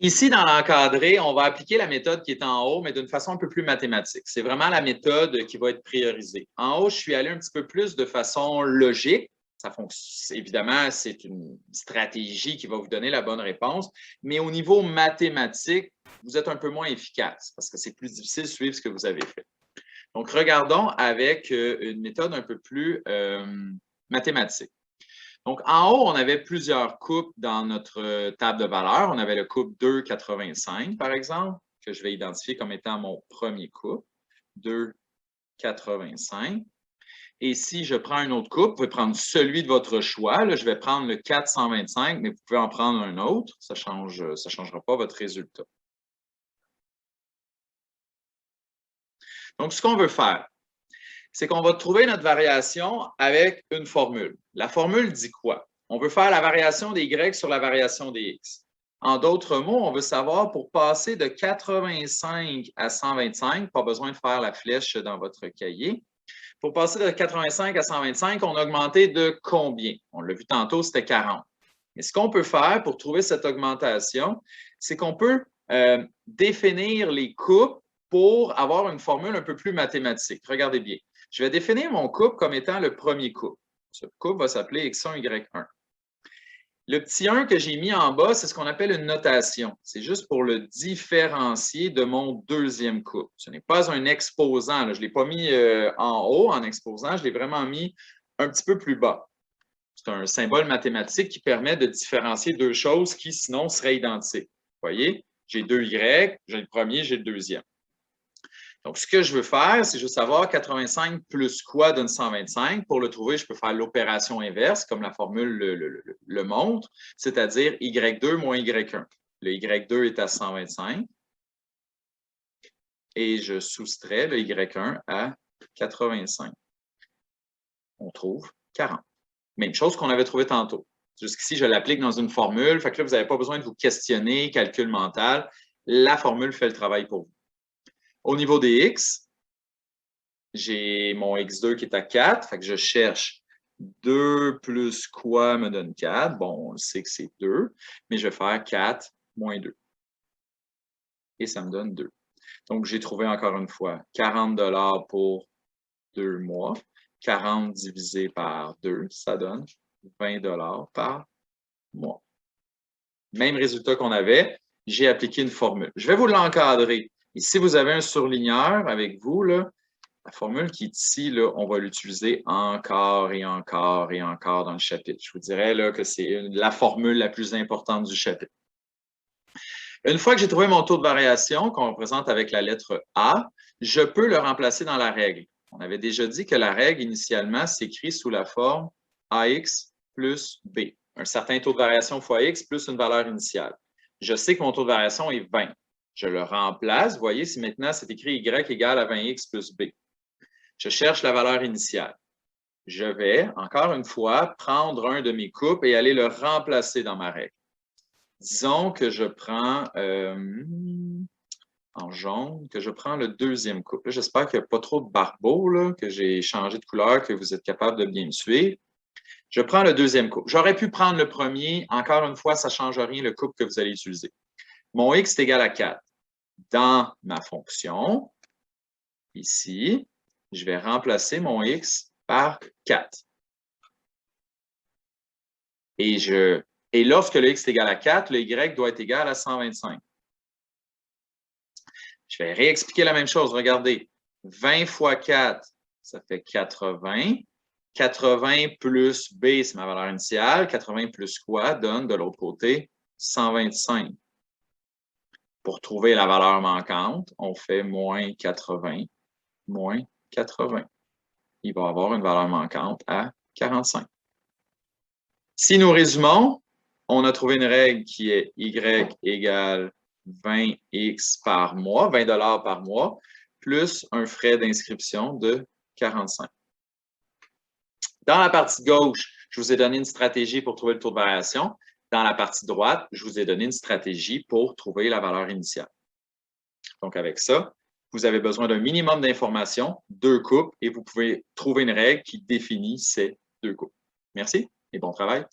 Ici, dans l'encadré, on va appliquer la méthode qui est en haut, mais d'une façon un peu plus mathématique. C'est vraiment la méthode qui va être priorisée. En haut, je suis allé un petit peu plus de façon logique. Évidemment, c'est une stratégie qui va vous donner la bonne réponse, mais au niveau mathématique, vous êtes un peu moins efficace parce que c'est plus difficile de suivre ce que vous avez fait. Donc, regardons avec une méthode un peu plus mathématique. Donc, en haut, on avait plusieurs coupes dans notre table de valeurs. On avait le couple 2,85, par exemple, que je vais identifier comme étant mon premier couple, 2,85. Et si je prends un autre couple, vous pouvez prendre celui de votre choix. Là, je vais prendre le 425, mais vous pouvez en prendre un autre. Ça ne changera pas votre résultat. Donc, ce qu'on veut faire, c'est qu'on va trouver notre variation avec une formule. La formule dit quoi? On veut faire la variation des Y sur la variation des X. En d'autres mots, on veut savoir pour passer de 85 à 125, pas besoin de faire la flèche dans votre cahier. Pour passer de 85 à 125, on a augmenté de combien? On l'a vu tantôt, c'était 40. Mais ce qu'on peut faire pour trouver cette augmentation, c'est qu'on peut définir les coupes pour avoir une formule un peu plus mathématique. Regardez bien. Je vais définir mon couple comme étant le premier couple. Ce couple va s'appeler X1, Y1. Le petit 1 que j'ai mis en bas, c'est ce qu'on appelle une notation. C'est juste pour le différencier de mon deuxième couple. Ce n'est pas un exposant. Là. Je ne l'ai pas mis en haut en exposant, je l'ai vraiment mis un petit peu plus bas. C'est un symbole mathématique qui permet de différencier deux choses qui, sinon, seraient identiques. Vous voyez, j'ai deux Y, j'ai le premier, j'ai le deuxième. Donc, ce que je veux faire, c'est juste savoir 85 plus quoi donne 125. Pour le trouver, je peux faire l'opération inverse, comme la formule le montre, c'est-à-dire Y2 moins Y1. Le Y2 est à 125 et je soustrais le Y1 à 85. On trouve 40. Même chose qu'on avait trouvé tantôt. Jusqu'ici, je l'applique dans une formule. Fait que là, vous n'avez pas besoin de vous questionner, calcul mental. La formule fait le travail pour vous. Au niveau des X, j'ai mon X2 qui est à 4. Fait que je cherche 2 plus quoi me donne 4. Bon, on sait que c'est 2, mais je vais faire 4 moins 2. Et ça me donne 2. Donc, j'ai trouvé encore une fois 40 $ pour 2 mois. 40 divisé par 2, ça donne 20 $ par mois. Même résultat qu'on avait, j'ai appliqué une formule. Je vais vous l'encadrer. Et si vous avez un surligneur avec vous, là, la formule qui est ici, là, on va l'utiliser encore et encore et encore dans le chapitre. Je vous dirais là, que c'est la formule la plus importante du chapitre. Une fois que j'ai trouvé mon taux de variation, qu'on représente avec la lettre A, je peux le remplacer dans la règle. On avait déjà dit que la règle, initialement, s'écrit sous la forme AX plus B. Un certain taux de variation fois X plus une valeur initiale. Je sais que mon taux de variation est 20. Je le remplace. Vous voyez, si maintenant c'est écrit Y égale à 20X plus B. Je cherche la valeur initiale. Je vais, encore une fois, prendre un de mes couples et aller le remplacer dans ma règle. Disons que je prends en jaune, que je prends le deuxième couple. J'espère qu'il n'y a pas trop de barbeaux, là, que j'ai changé de couleur, que vous êtes capable de bien me suivre. Je prends le deuxième couple. J'aurais pu prendre le premier. Encore une fois, ça ne change rien le couple que vous allez utiliser. Mon X est égal à 4. Dans ma fonction, ici, je vais remplacer mon X par 4. Et lorsque le X est égal à 4, le Y doit être égal à 125. Je vais réexpliquer la même chose. Regardez, 20 fois 4, ça fait 80. 80 plus B, c'est ma valeur initiale. 80 plus quoi donne de l'autre côté 125. Pour trouver la valeur manquante, on fait moins 80, moins 80. Il va avoir une valeur manquante à 45. Si nous résumons, on a trouvé une règle qui est Y égale 20X par mois, 20 $ par mois, plus un frais d'inscription de 45. Dans la partie gauche, je vous ai donné une stratégie pour trouver le taux de variation. Dans la partie droite, je vous ai donné une stratégie pour trouver la valeur initiale. Donc, avec ça, vous avez besoin d'un minimum d'informations, 2 couples, et vous pouvez trouver une règle qui définit ces 2 couples. Merci et bon travail.